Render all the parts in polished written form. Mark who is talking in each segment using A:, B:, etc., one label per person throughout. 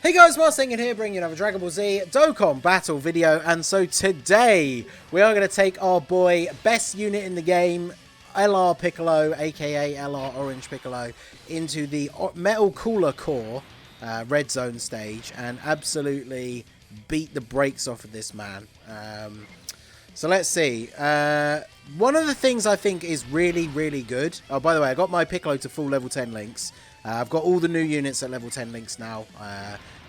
A: Hey guys, Miles Singing here, bringing you another Dragon Ball Z Dokkan battle video, and so today we are going to take our boy, best unit in the game, LR Piccolo, aka LR Orange Piccolo, into the Metal Cooler Core Red Zone stage and absolutely beat the brakes off of this man. So let's see. One of the things I think is really good. Oh, by the way, I got my Piccolo to full level 10 links. I've got all the new units at level 10 links now.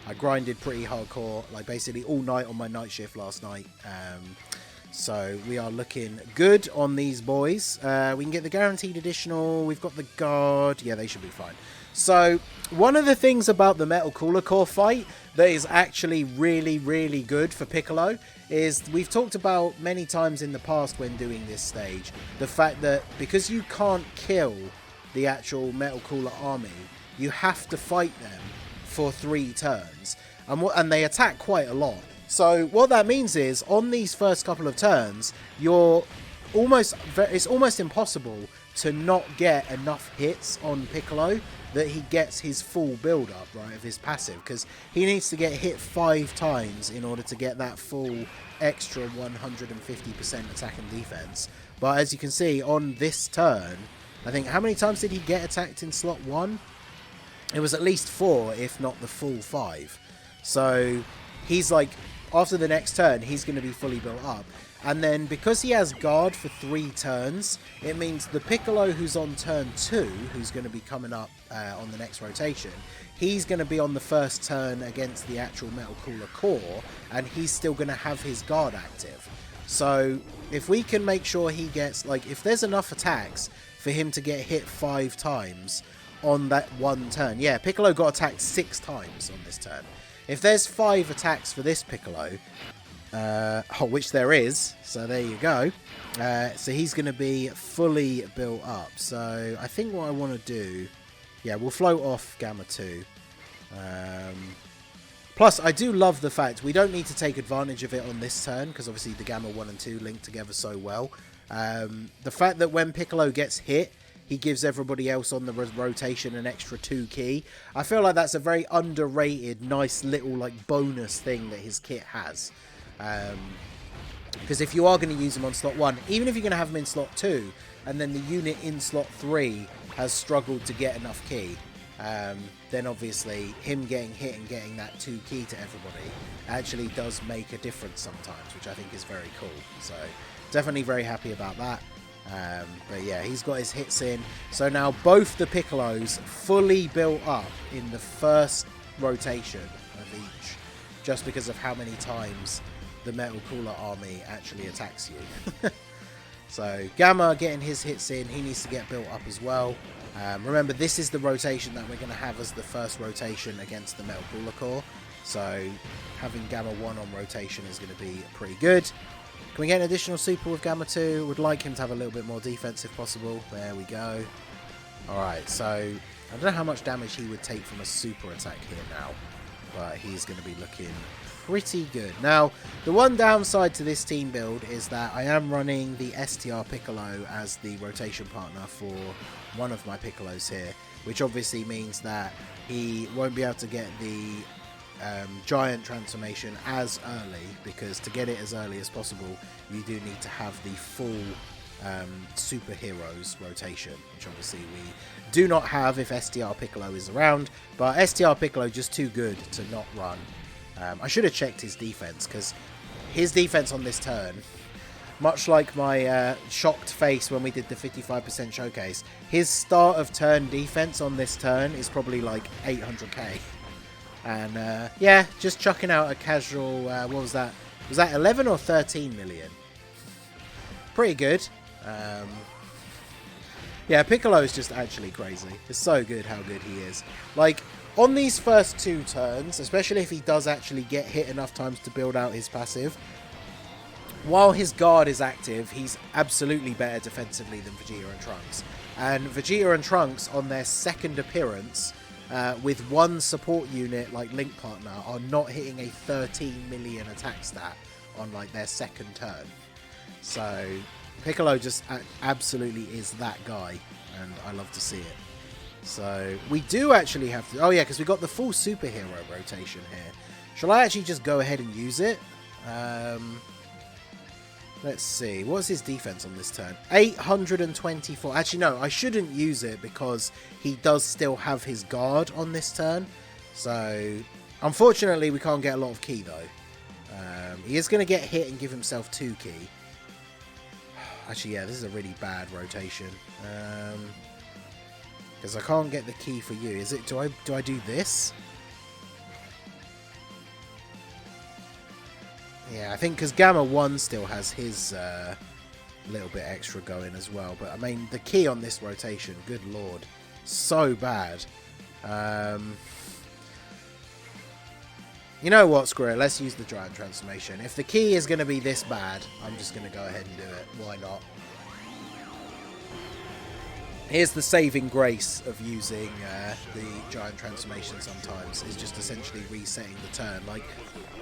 A: I grinded pretty hardcore, like basically all night on my night shift last night. So we are looking good on these boys. We can get the guaranteed additional. We've got the guard. Yeah, they should be fine. So one of the things about the Metal Cooler Core fight that is actually really good for Piccolo is we've talked about many times in the past when doing this stage, the fact that because you can't kill the actual Metal Cooler army, you have to fight them for 3 turns, and they attack quite a lot. So what that means is on these first couple of turns, it's almost impossible to not get enough hits on Piccolo that he gets his full build up, right, of his passive, because he needs to get hit 5 times in order to get that full extra 150% attack and defense. But as you can see on this turn, I think, how many times did he get attacked in slot 1? It was at least 4, if not the full 5. So he's like, after the next turn, he's going to be fully built up. And then because he has guard for 3 turns, it means the Piccolo who's on turn 2, who's going to be coming up on the next rotation, he's going to be on the first turn against the actual Metal Cooler Core, and he's still going to have his guard active. So if we can make sure he gets, like, if there's enough attacks for him to get hit 5 times on that one turn. Yeah, Piccolo got attacked 6 times on this turn. If there's 5 attacks for this Piccolo, which there is, so there you go. So he's going to be fully built up. So I think what I want to do, yeah, we'll float off Gamma 2. Plus, I do love the fact we don't need to take advantage of it on this turn, because obviously the Gamma 1 and 2 link together so well. The fact that when Piccolo gets hit, he gives everybody else on the rotation an extra 2 key. I feel like that's a very underrated, nice little like bonus thing that his kit has. Because if you are going to use him on slot 1, even if you're going to have him in slot 2, and then the unit in slot 3 has struggled to get enough key, then obviously him getting hit and getting that 2 key to everybody actually does make a difference sometimes, which I think is very cool. So definitely very happy about that. But yeah, he's got his hits in. So now both the Piccolos fully built up in the first rotation of each, just because of how many times the Metal Cooler army actually attacks you. So Gamma getting his hits in, he needs to get built up as well. Remember, this is the rotation that we're going to have as the first rotation against the Metal Cooler Core. So having Gamma 1 on rotation is going to be pretty good. Can we get an additional super with Gamma 2? Would like him to have a little bit more defense if possible. There we go. Alright, so I don't know how much damage he would take from a super attack here now, but he's going to be looking pretty good. Now, the one downside to this team build is that I am running the STR Piccolo as the rotation partner for one of my Piccolos here, which obviously means that he won't be able to get the giant transformation as early, because to get it as early as possible you do need to have the full superheroes rotation, which obviously we do not have if STR Piccolo is around, but STR Piccolo just too good to not run. I should have checked his defense, because his defense on this turn, much like my shocked face when we did the 55% showcase, his start of turn defense on this turn is probably like 800k. And yeah, just chucking out a casual, what was that? Was that 11 or 13 million? Pretty good. Yeah, Piccolo is just actually crazy. It's so good how good he is. Like, on these first 2 turns, especially if he does actually get hit enough times to build out his passive, while his guard is active, he's absolutely better defensively than Vegeta and Trunks. And Vegeta and Trunks, on their second appearance, with one support unit like Link Partner, are not hitting a 13 million attack stat on like their second turn. So Piccolo just absolutely is that guy, and I love to see it. So we do actually have to... Oh yeah, because we got the full superhero rotation here. Shall I actually just go ahead and use it? Let's see. What's his defense on this turn? 824. Actually, no, I shouldn't use it because he does still have his guard on this turn. So, unfortunately, we can't get a lot of ki, though. He is going to get hit and give himself 2 ki. Actually, yeah, this is a really bad rotation. Because I can't get the ki for you. Is it? Do I do this? Yeah, I think because Gamma 1 still has his little bit extra going as well. But, I mean, the ki on this rotation, good lord, so bad. You know what, screw it, let's use the Giant Transformation. If the ki is going to be this bad, I'm just going to go ahead and do it. Why not? Here's the saving grace of using the Giant Transformation sometimes, is just essentially resetting the turn. Like,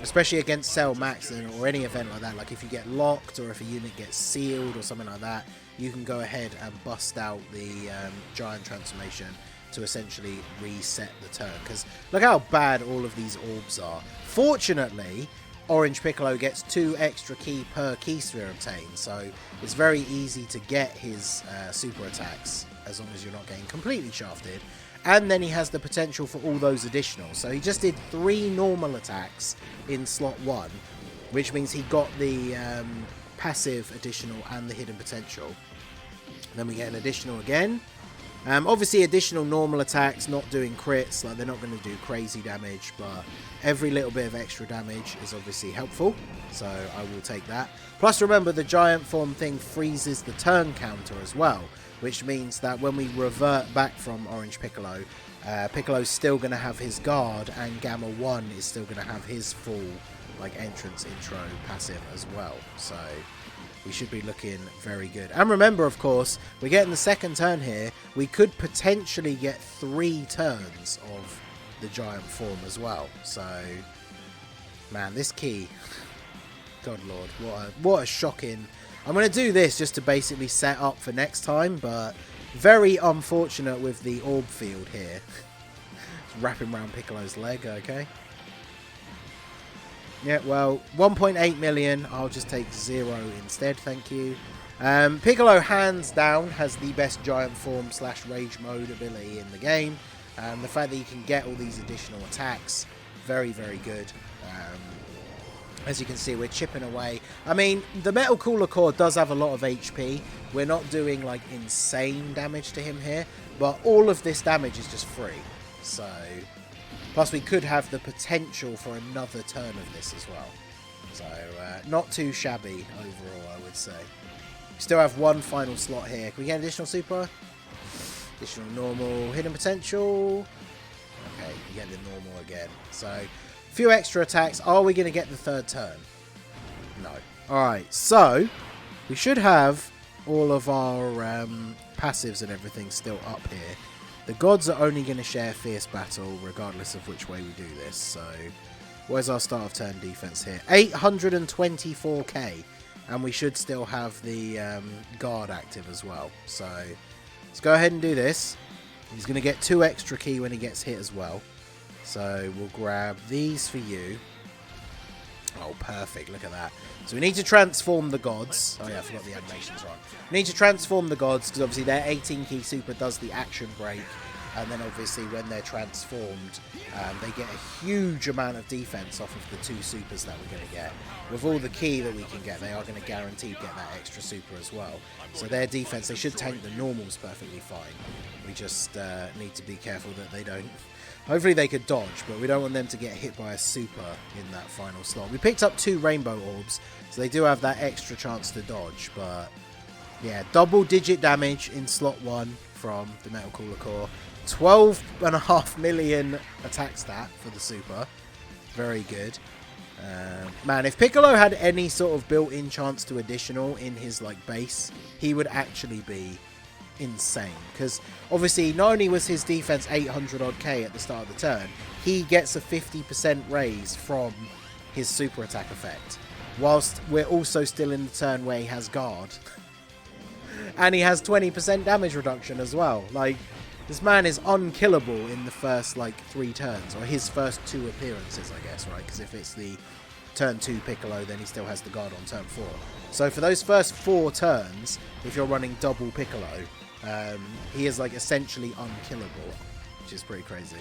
A: especially against Cell Max or any event like that, like if you get locked or if a unit gets sealed or something like that, you can go ahead and bust out the Giant Transformation to essentially reset the turn. Because look how bad all of these orbs are. Fortunately, Orange Piccolo gets 2 extra ki per ki sphere obtained, so it's very easy to get his super attacks as long as you're not getting completely shafted. And then he has the potential for all those additionals. So he just did 3 normal attacks in slot 1, which means he got the passive additional and the hidden potential. Then we get an additional again. Obviously, additional normal attacks, not doing crits, like they're not going to do crazy damage, but every little bit of extra damage is obviously helpful, so I will take that. Plus, remember, the giant form thing freezes the turn counter as well, which means that when we revert back from Orange Piccolo, Piccolo's still going to have his guard, and Gamma 1 is still going to have his full like entrance intro passive as well, so we should be looking very good. And remember, of course, we're getting the second turn here. We could potentially get 3 turns of the giant form as well. So, man, this ki, God Lord, what a shocking... I'm going to do this just to basically set up for next time, but very unfortunate with the orb field here. Wrapping around Piccolo's leg, okay. Yeah, well, 1.8 million. I'll just take 0 instead, thank you. Piccolo, hands down, has the best giant form / rage mode ability in the game. The fact that you can get all these additional attacks, very, very good. As you can see, we're chipping away. I mean, the Metal Cooler Core does have a lot of HP. We're not doing, like, insane damage to him here. But all of this damage is just free. So... Plus, we could have the potential for another turn of this as well. So, not too shabby overall, I would say. We still have 1 final slot here. Can we get additional super? Additional normal. Hidden potential. Okay, we get the normal again. So, a few extra attacks. Are we going to get the 3rd turn? No. Alright, so, we should have all of our passives and everything still up here. The gods are only going to share Fierce Battle regardless of which way we do this. So, where's our start of turn defense here? 824k. And we should still have the guard active as well. So, let's go ahead and do this. He's going to get 2 extra ki when he gets hit as well. So, we'll grab these for you. Oh, perfect. Look at that. So we need to transform the gods. Oh, yeah, I forgot the animations are on. We need to transform the gods because obviously their 18 ki super does the action break. And then obviously when they're transformed, they get a huge amount of defense off of the 2 supers that we're going to get. With all the ki that we can get, they are going to guarantee get that extra super as well. So their defense, they should tank the normals perfectly fine. We just need to be careful that they don't... Hopefully they could dodge, but we don't want them to get hit by a super in that final slot. We picked up 2 rainbow orbs, so they do have that extra chance to dodge. But, yeah, double-digit damage in slot 1 from the Metal Cooler Core. 12.5 million attack stat for the super. Very good. Man, if Piccolo had any sort of built-in chance to additional in his like base, he would actually be insane. Because obviously, not only was his defense 800 odd K at the start of the turn, he gets a 50% raise from his super attack effect. Whilst we're also still in the turn where he has guard. And he has 20% damage reduction as well. Like, This man is unkillable in the first, like, 3 turns. Or his first 2 appearances, I guess, right? Because if it's the turn 2 Piccolo, then he still has the guard on turn 4. So for those first 4 turns, if you're running double Piccolo, he is, like, essentially unkillable. Which is pretty crazy.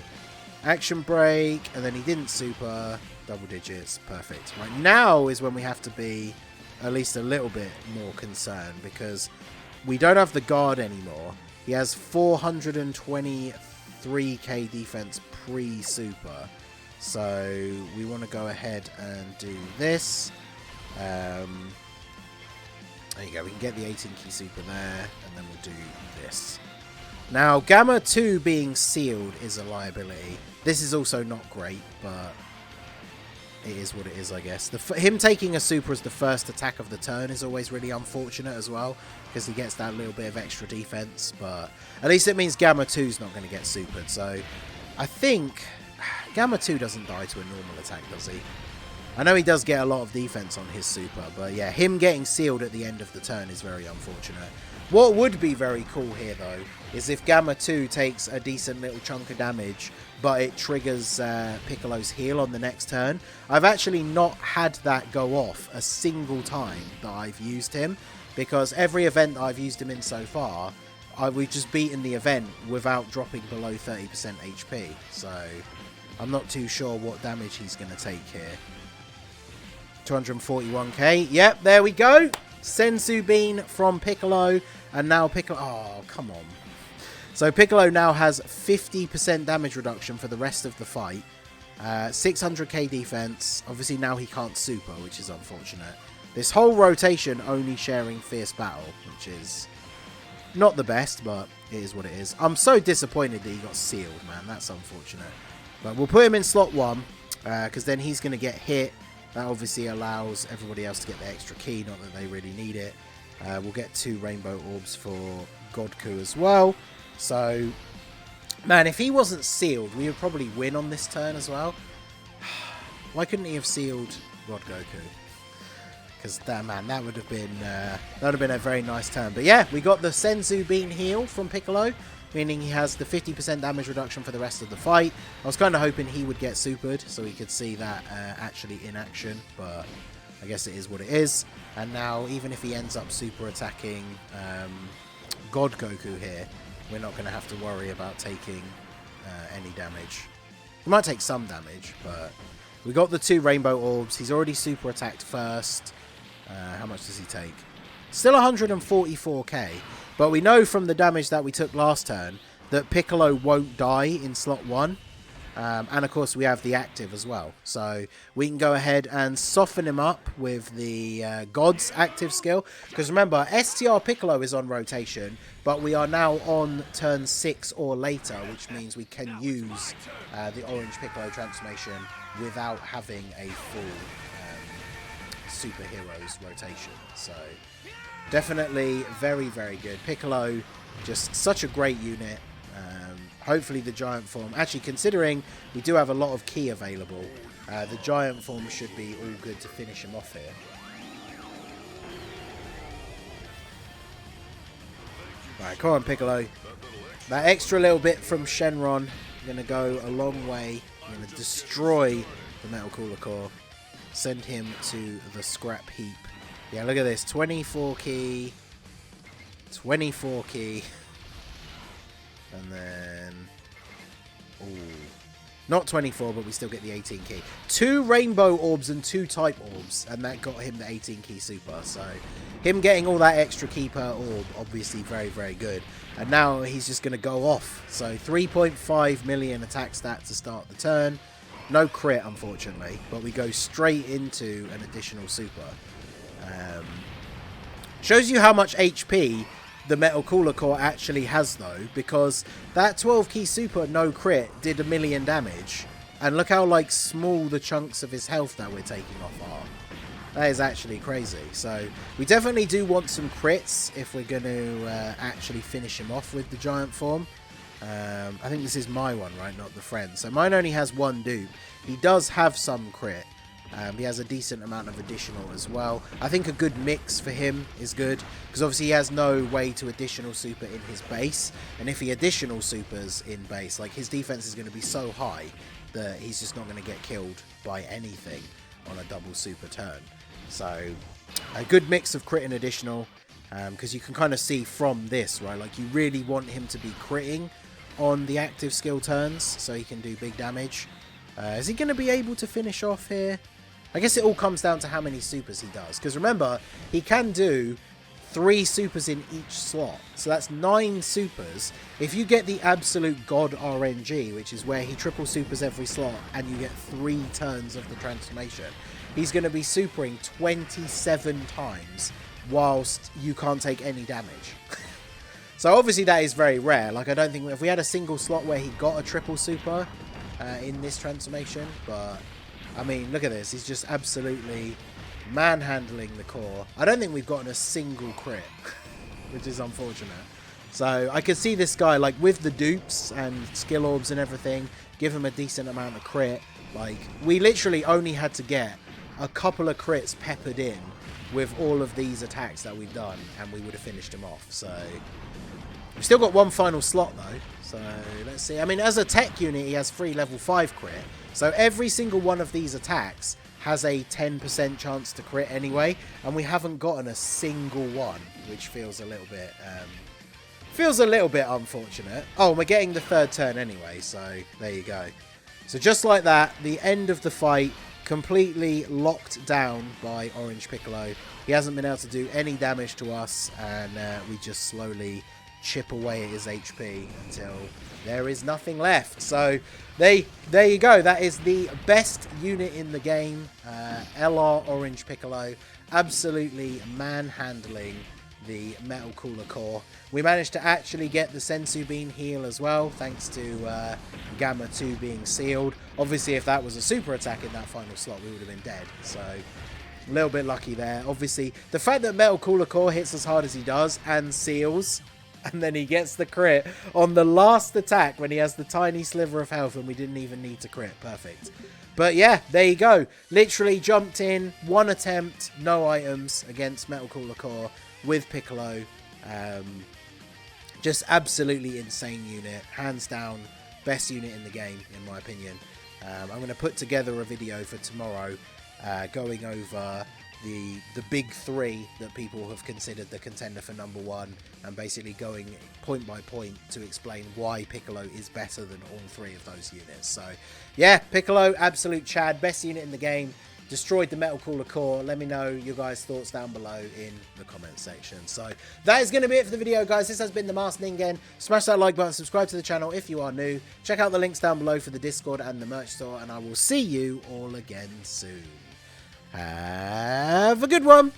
A: Action break, and then he didn't super. Double digits. Perfect. Right, now is when we have to be at least a little bit more concerned. Because we don't have the guard anymore. He has 423k defense pre-super. So we want to go ahead and do this. There you go. We can get the 18 key super there. And then we'll do this. Now, Gamma 2 being sealed is a liability. This is also not great, but it is what it is, I guess. Him taking a super as the first attack of the turn is always really unfortunate as well, because he gets that little bit of extra defense, but at least it means Gamma 2's not going to get supered, so I think Gamma 2 doesn't die to a normal attack, does he? I know he does get a lot of defense on his super, but yeah, him getting sealed at the end of the turn is very unfortunate. What would be very cool here, though, is if Gamma 2 takes a decent little chunk of damage, but it triggers Piccolo's heal on the next turn. I've actually not had that go off a single time that I've used him, because every event that I've used him in so far, we've just beaten the event without dropping below 30% HP. So I'm not too sure what damage he's going to take here. 241k. Yep, there we go. Senzu Bean from Piccolo. And now Piccolo... Oh, come on. So Piccolo now has 50% damage reduction for the rest of the fight. 600k defense. Obviously now he can't super, which is unfortunate. This whole rotation only sharing Fierce Battle, which is not the best, but it is what it is. I'm so disappointed that he got sealed, man. That's unfortunate. But we'll put him in slot 1, because then he's going to get hit. That obviously allows everybody else to get the extra key, not that they really need it. We'll get 2 Rainbow Orbs for Godku as well. So, man, if he wasn't sealed, we would probably win on this turn as well. Why couldn't he have sealed God Goku? Because, man, that would have been a very nice turn. But yeah, we got the Senzu Bean heal from Piccolo, meaning he has the 50% damage reduction for the rest of the fight. I was kind of hoping he would get supered so we could see that actually in action, but I guess it is what it is. And now, even if he ends up super attacking God Goku here, we're not going to have to worry about taking any damage. He might take some damage, but we got the 2 Rainbow Orbs. He's already super attacked first. How much does he take? Still 144k, but we know from the damage that we took last turn that Piccolo won't die in slot 1. And of course we have the active as well, so we can go ahead and soften him up with the God's active skill, because remember, STR Piccolo is on rotation, but we are now on turn 6 or later, which means we can use the Orange Piccolo transformation without having a full superheroes rotation. So definitely very, very good. Piccolo, just such a great unit. Hopefully the giant form, actually considering we do have a lot of key available, the giant form should be all good to finish him off here. Right, come on Piccolo. That extra little bit from Shenron going to go a long way. I'm going to destroy the Metal Cooler Core. Send him to the scrap heap. Yeah, look at this. 24 key. 24 key. And then... Ooh. Not 24, but we still get the 18 key. 2 Rainbow Orbs and 2 Type Orbs. And that got him the 18 key super. So, him getting all that extra key per orb, obviously very, very good. And now he's just going to go off. So, 3.5 million attack stat to start the turn. No crit, unfortunately. But we go straight into an additional super. Shows you how much HP the Metal Cooler Core actually has, though, because that 12 key super no crit did 1 million damage, and look how like small the chunks of his health that we're taking off are. That is actually crazy. So we definitely do want some crits if we're going to actually finish him off with the giant form. I think this is my one, right, not the friend. So mine only has 1 dupe. He does have some crit, He has a decent amount of additional as well. I think a good mix for him is good, because obviously he has no way to additional super in his base, and if he additional supers in base, like, his defense is going to be so high that he's just not going to get killed by anything on a double super turn. So a good mix of crit and additional, because you can kind of see from this, right, like, you really want him to be critting on the active skill turns so he can do big damage. Is he going to be able to finish off here? I guess it all comes down to how many supers he does, because remember, he can do 3 supers in each slot, so that's 9 supers. If you get the absolute god RNG, which is where he triple supers every slot and you get 3 turns of the transformation, he's going to be supering 27 times whilst you can't take any damage. So obviously that is very rare. Like, I don't think if we had a single slot where he got a triple super in this transformation, but I mean, look at this. He's just absolutely manhandling the core. I don't think we've gotten a single crit, which is unfortunate. So I could see this guy, like, with the dupes and skill orbs and everything, give him a decent amount of crit. Like, we literally only had to get a couple of crits peppered in with all of these attacks that we've done, and we would have finished him off. So we've still got one final slot, though. So let's see. I mean, as a tech unit, he has 3 level 5 crit. So every single one of these attacks has a 10% chance to crit anyway, and we haven't gotten a single one, which feels a little bit unfortunate. Oh, we're getting the 3rd turn anyway, so there you go. So just like that, the end of the fight, completely locked down by Orange Piccolo. He hasn't been able to do any damage to us, and we just slowly chip away at his HP until there is nothing left. So there you go. That is the best unit in the game. LR Orange Piccolo absolutely manhandling the Metal Cooler core. We managed to actually get the Sensu Bean heal as well, thanks to Gamma 2 being sealed. Obviously, if that was a super attack in that final slot, we would have been dead. So a little bit lucky there. Obviously, the fact that Metal Cooler core hits as hard as he does and seals, and then he gets the crit on the last attack when he has the tiny sliver of health and we didn't even need to crit. Perfect. But yeah, there you go. Literally jumped in, 1 attempt, no items against Metal Cooler core with Piccolo. Just absolutely insane unit. Hands down, best unit in the game, in my opinion. I'm going to put together a video for tomorrow going over the big 3 that people have considered the contender for #1, and basically going point by point to explain why Piccolo is better than all 3 of those units. So yeah, Piccolo, absolute Chad, best unit in the game, destroyed the Metal Cooler core. Let me know your guys' thoughts down below in the comment section. So that is going to be it for the video, guys. This has been the Masked Ningen. Smash that like button, subscribe to the channel if you are new, check out the links down below for the Discord and the merch store, and I will see you all again soon. Have a good one.